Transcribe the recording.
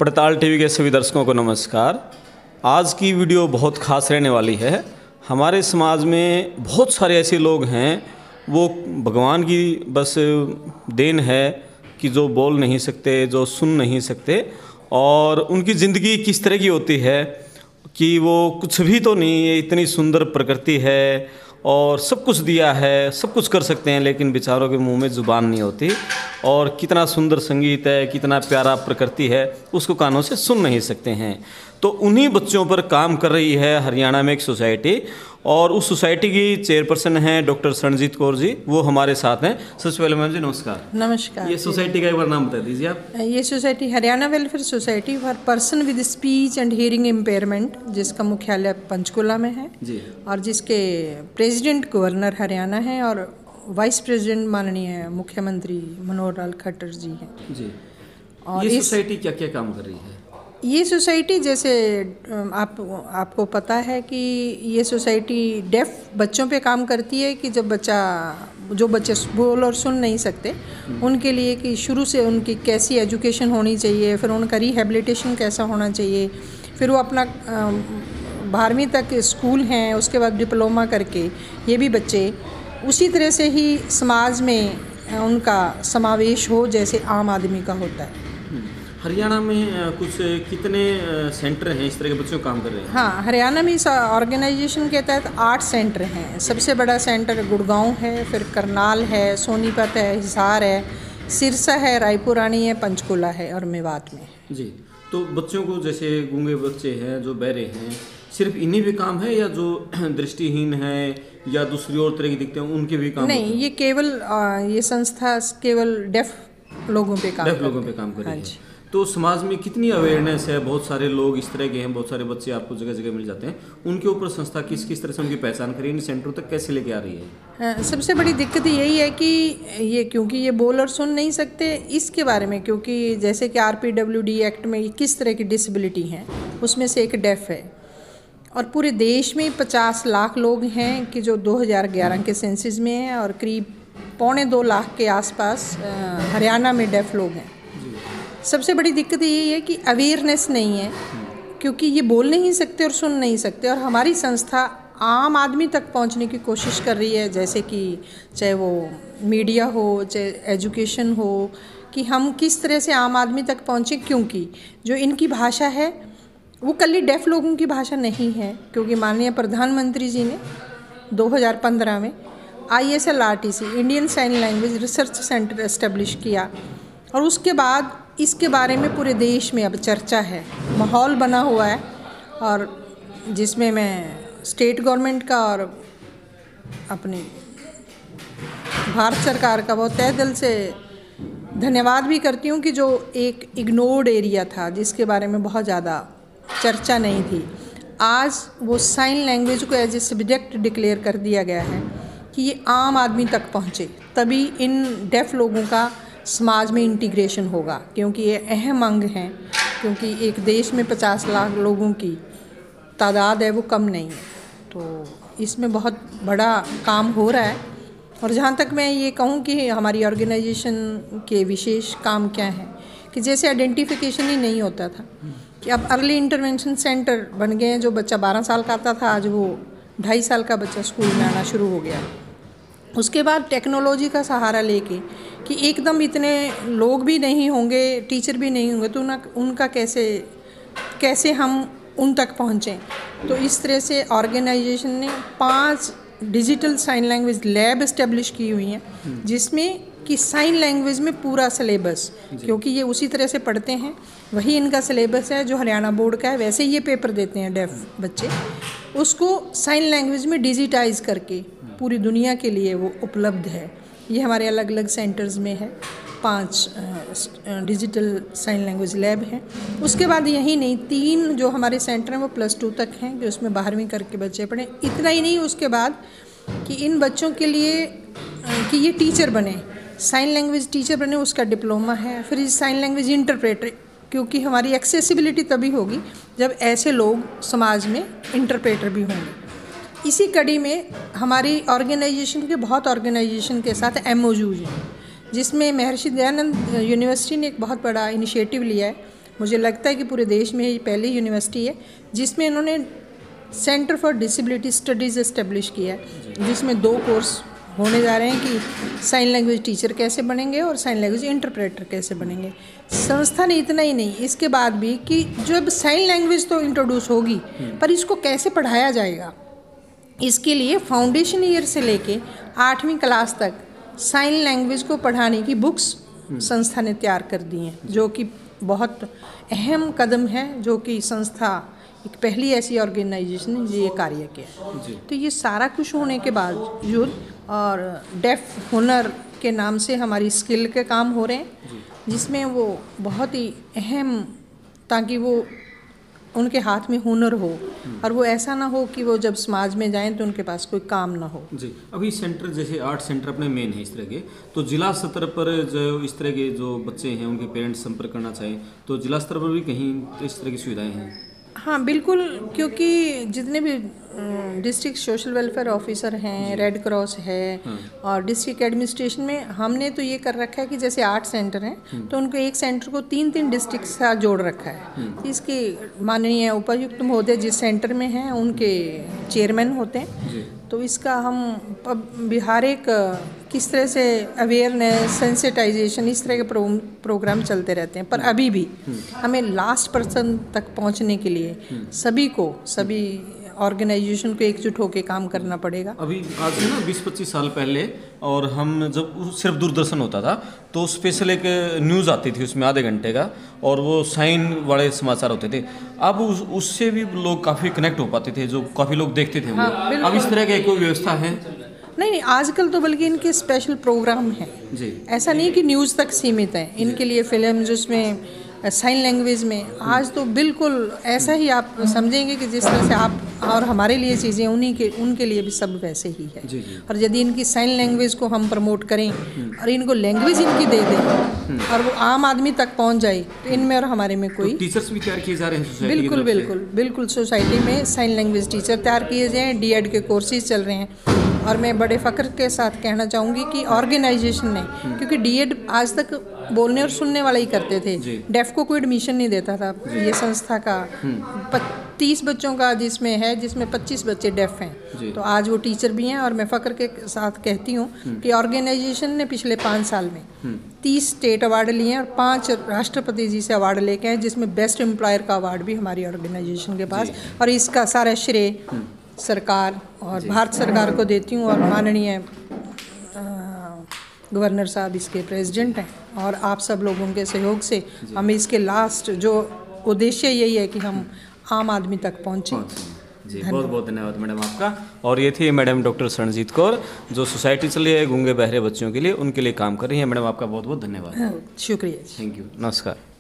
पड़ताल टीवी के सभी दर्शकों को नमस्कार। आज की वीडियो बहुत खास रहने वाली है। हमारे समाज में बहुत सारे ऐसे लोग हैं, वो भगवान की बस देन है कि जो बोल नहीं सकते, जो सुन नहीं सकते, और उनकी ज़िंदगी किस तरह की होती है कि वो कुछ भी तो नहीं है, इतनी सुंदर प्रकृति है और सब कुछ दिया है, सब कुछ कर सकते हैं, लेकिन बेचारों के मुंह में ज़ुबान नहीं होती। और कितना सुंदर संगीत है, कितना प्यारा प्रकृति है, उसको कानों से सुन नहीं सकते हैं। तो उन्हीं बच्चों पर काम कर रही है हरियाणा में एक सोसाइटी, और उस सोसाइटी की चेयरपर्सन हैं डॉक्टर शरणजीत कौर जी, वो हमारे साथ हैं। सबसे पहले मैम जी नमस्कार। नमस्कार। ये सोसाइटी का एक बार नाम बता दीजिए आप। ये society Haryana welfare society for person with speech and hearing impairment, जिसका मुख्यालय पंचकुला में है जी, और जिसके प्रेसिडेंट गवर्नर हरियाणा है और वाइस प्रेसिडेंट माननीय मुख्यमंत्री मनोहर लाल खट्टर जी हैं जी। और ये सोसाइटी क्या क्या काम कर रही है? ये सोसाइटी, जैसे आपको पता है कि ये सोसाइटी डेफ बच्चों पे काम करती है कि जो बच्चे बोल और सुन नहीं सकते, उनके लिए कि शुरू से उनकी कैसी एजुकेशन होनी चाहिए, फिर उनका रिहेबिलिटेशन कैसा होना चाहिए, फिर वो अपना 12वीं तक स्कूल हैं, उसके बाद डिप्लोमा करके ये भी बच्चे उसी तरह से ही समाज में उनका समावेश हो जैसे आम आदमी का होता है। हरियाणा में कुछ कितने सेंटर हैं इस तरह के बच्चों को काम कर रहे हैं? हाँ, हरियाणा में इस ऑर्गेनाइजेशन के तहत 8 सेंटर हैं। सबसे बड़ा सेंटर गुड़गांव है, फिर करनाल है, सोनीपत है, हिसार है, सिरसा है, रायपुरानी है, पंचकुला है और मेवात में। जी। तो बच्चों को, जैसे गूंगे बच्चे हैं, जो बहरे हैं, सिर्फ इन्हीं पे काम है या जो दृष्टिहीन हैं या दूसरी और तरह की दिखते हैं उनके भी काम? नहीं, ये केवल ये संस्था केवल डेफ लोगों पे काम कर रही है। तो समाज में कितनी अवेयरनेस है? बहुत सारे लोग इस तरह के हैं, बहुत सारे बच्चे आपको जगह जगह मिल जाते हैं, उनके ऊपर संस्था किस किस तरह से उनकी पहचान करें, इन सेंटरों तक कैसे लेके आ रही है? सबसे बड़ी दिक्कत यही है कि क्योंकि ये बोल और सुन नहीं सकते, इसके बारे में, क्योंकि जैसे कि RPWD एक्ट में किस तरह की डिसेबिलिटी हैं, उसमें से एक डेफ है, और पूरे देश में 50 लाख लोग हैं कि जो 2011 के सेंसस में हैं, और करीब 2.25 लाख के आसपास हरियाणा में डेफ लोग हैं। सबसे बड़ी दिक्कत यही है कि अवेयरनेस नहीं है, क्योंकि ये बोल नहीं सकते और सुन नहीं सकते, और हमारी संस्था आम आदमी तक पहुंचने की कोशिश कर रही है, जैसे कि चाहे वो मीडिया हो, चाहे एजुकेशन हो, कि हम किस तरह से आम आदमी तक पहुंचे, क्योंकि जो इनकी भाषा है वो कल्ली डेफ लोगों की भाषा नहीं है। क्योंकि माननीय प्रधानमंत्री जी ने 2015 में ISLRTC Indian Sign Language Research Centre establish किया, और उसके बाद इसके बारे में पूरे देश में अब चर्चा है, माहौल बना हुआ है, और जिसमें मैं स्टेट गवर्नमेंट का और अपनी भारत सरकार का बहुत तहे दिल से धन्यवाद भी करती हूँ कि जो एक इग्नोर्ड एरिया था, जिसके बारे में बहुत ज़्यादा चर्चा नहीं थी, आज वो साइन लैंग्वेज को एज ए सब्जेक्ट डिक्लेयर कर दिया गया है कि ये आम आदमी तक पहुँचे, तभी इन डेफ लोगों का समाज में इंटीग्रेशन होगा, क्योंकि ये अहम अंग हैं, क्योंकि एक देश में 50 लाख लोगों की तादाद है, वो कम नहीं है। तो इसमें बहुत बड़ा काम हो रहा है, और जहाँ तक मैं ये कहूँ कि हमारी ऑर्गेनाइजेशन के विशेष काम क्या है, कि जैसे आइडेंटिफिकेशन ही नहीं होता था, कि अब अर्ली इंटरवेंशन सेंटर बन गए हैं। जो बच्चा 12 साल का आता था, आज वो 2.5 साल का बच्चा स्कूल में आना शुरू हो गया। उसके बाद टेक्नोलॉजी का सहारा लेके कि एकदम इतने लोग भी नहीं होंगे, टीचर भी नहीं होंगे, तो उनका कैसे हम उन तक पहुँचें। तो इस तरह से ऑर्गेनाइजेशन ने 5 digital sign language lab establish की हुई हैं, जिसमें कि साइन लैंग्वेज में पूरा सिलेबस, क्योंकि ये उसी तरह से पढ़ते हैं, वही इनका सिलेबस है जो हरियाणा बोर्ड का है, वैसे ही ये पेपर देते हैं डेफ बच्चे, उसको साइन लैंग्वेज में डिजिटाइज करके पूरी दुनिया के लिए वो उपलब्ध है। ये हमारे अलग अलग सेंटर्स में है, 5 डिजिटल साइन लैंग्वेज लैब हैं। उसके बाद यही नहीं, 3 जो हमारे सेंटर हैं वो +2 तक हैं, कि उसमें 12वीं करके बच्चे पढ़ें। इतना ही नहीं, उसके बाद कि इन बच्चों के लिए कि ये टीचर बने, साइन लैंग्वेज टीचर बने, उसका डिप्लोमा है। फिर इस साइन लैंग्वेज इंटरप्रेटर, क्योंकि हमारी एक्सेसिबिलिटी तभी होगी जब ऐसे लोग समाज में इंटरप्रेटर भी होंगे। इसी कड़ी में हमारी ऑर्गेनाइजेशन के बहुत ऑर्गेनाइजेशन के साथ MOUs हैं, जिसमें महर्षि दयानंद यूनिवर्सिटी ने एक बहुत बड़ा इनिशिएटिव लिया है, मुझे लगता है कि पूरे देश में ये पहली यूनिवर्सिटी है जिसमें इन्होंने centre for disability studies establish किया है, जिसमें 2 कोर्स होने जा रहे हैं कि साइन लैंग्वेज टीचर कैसे बनेंगे और साइन लैंग्वेज इंटरप्रेटर कैसे बनेंगे। संस्था ने इतना ही नहीं, इसके बाद भी कि जब साइन लैंग्वेज तो इंट्रोड्यूस होगी पर इसको कैसे पढ़ाया जाएगा, इसके लिए फाउंडेशन ईयर से लेके 8वीं क्लास तक साइन लैंग्वेज को पढ़ाने की बुक्स संस्था ने तैयार कर दी हैं, जो कि बहुत अहम कदम है, जो कि संस्था एक पहली ऐसी ऑर्गेनाइजेशन ने ये कार्य किया। तो ये सारा कुछ होने के बावजूद और डेफ हुनर के नाम से हमारी स्किल के काम हो रहे हैं, जिसमें वो बहुत ही अहम, ताकि वो उनके हाथ में हुनर हो और वो ऐसा ना हो कि वो जब समाज में जाएं तो उनके पास कोई काम ना हो। जी, अभी सेंटर जैसे आर्ट सेंटर अपने मेन है इस तरह के, तो जिला स्तर पर जो इस तरह के जो बच्चे हैं उनके पेरेंट्स संपर्क करना चाहें तो जिला स्तर पर भी कहीं इस तरह की सुविधाएं हैं? हाँ बिल्कुल, क्योंकि जितने भी डिस्ट्रिक्ट सोशल वेलफेयर ऑफिसर हैं, रेड क्रॉस है और डिस्ट्रिक्ट एडमिनिस्ट्रेशन में हमने तो ये कर रखा है कि जैसे 8 सेंटर हैं तो उनको एक सेंटर को 3-3 डिस्ट्रिक्ट से साथ जोड़ रखा है। इसके माननीय उपायुक्त महोदय जिस सेंटर में हैं उनके चेयरमैन होते हैं। तो इसका हम बिहार एक किस तरह से अवेयरनेस, सेंसिटाइजेशन, इस तरह के प्रोग्राम चलते रहते हैं, पर अभी भी हमें लास्ट पर्सन तक पहुंचने के लिए सभी ऑर्गेनाइजेशन को एकजुट होकर काम करना पड़ेगा। अभी आज से ना 20-25 साल पहले, और हम जब सिर्फ दूरदर्शन होता था तो स्पेशल एक न्यूज़ आती थी उसमें आधे घंटे का, और वो साइन वाले समाचार होते थे। अब उससे भी लोग काफ़ी कनेक्ट हो पाते थे, जो काफ़ी लोग देखते थे। अब इस तरह की कोई व्यवस्था है? नहीं, आजकल तो बल्कि इनके स्पेशल प्रोग्राम हैं जी। ऐसा नहीं कि न्यूज़ तक सीमित है, इनके लिए फिल्म जिसमें साइन लैंग्वेज में आज तो बिल्कुल ऐसा ही आप समझेंगे कि जिस तरह से आप और हमारे लिए चीज़ें उनके लिए भी सब वैसे ही है। जी। और यदि इनकी साइन लैंग्वेज को हम प्रमोट करें और इनको लैंग्वेज इनकी दे दें और वो आम आदमी तक पहुंच जाए तो इनमें और हमारे में कोई टीचर्स भी तैयार किए जा रहे हैं सोसाइटी? बिल्कुल सोसाइटी में साइन लैंग्वेज टीचर तैयार किए जाएँ, DED के कोर्सेज चल रहे हैं। और मैं बड़े फ़ख्र के साथ कहना चाहूँगी कि ऑर्गेनाइजेशन ने, क्योंकि DED आज तक बोलने और सुनने वाला ही करते थे, डेफ को कोई एडमिशन नहीं देता था। ये संस्था का 30 बच्चों का जिसमें 25 बच्चे डेफ हैं, तो आज वो टीचर भी हैं। और मैं फ़ख्र के साथ कहती हूँ कि ऑर्गेनाइजेशन ने पिछले 5 साल में 30 स्टेट अवार्ड लिए हैं और 5 राष्ट्रपति जी से अवार्ड लेके हैं, जिसमें बेस्ट एम्प्लॉयर का अवार्ड भी हमारी ऑर्गेनाइजेशन के पास। और इसका सारा श्रेय सरकार और भारत सरकार को देती हूँ, और माननीय गवर्नर साहब इसके प्रेसिडेंट हैं, और आप सब लोगों के सहयोग से हमें इसके लास्ट जो उद्देश्य यही है कि हम आम आदमी तक पहुँचें। जी, बहुत बहुत धन्यवाद मैडम आपका। और ये थी मैडम डॉक्टर शरणजीत कौर, जो सोसाइटी चली है गूंगे बहरे बच्चों के लिए, उनके लिए काम कर रही हैं। मैडम आपका बहुत बहुत धन्यवाद। शुक्रिया। थैंक यू, नमस्कार।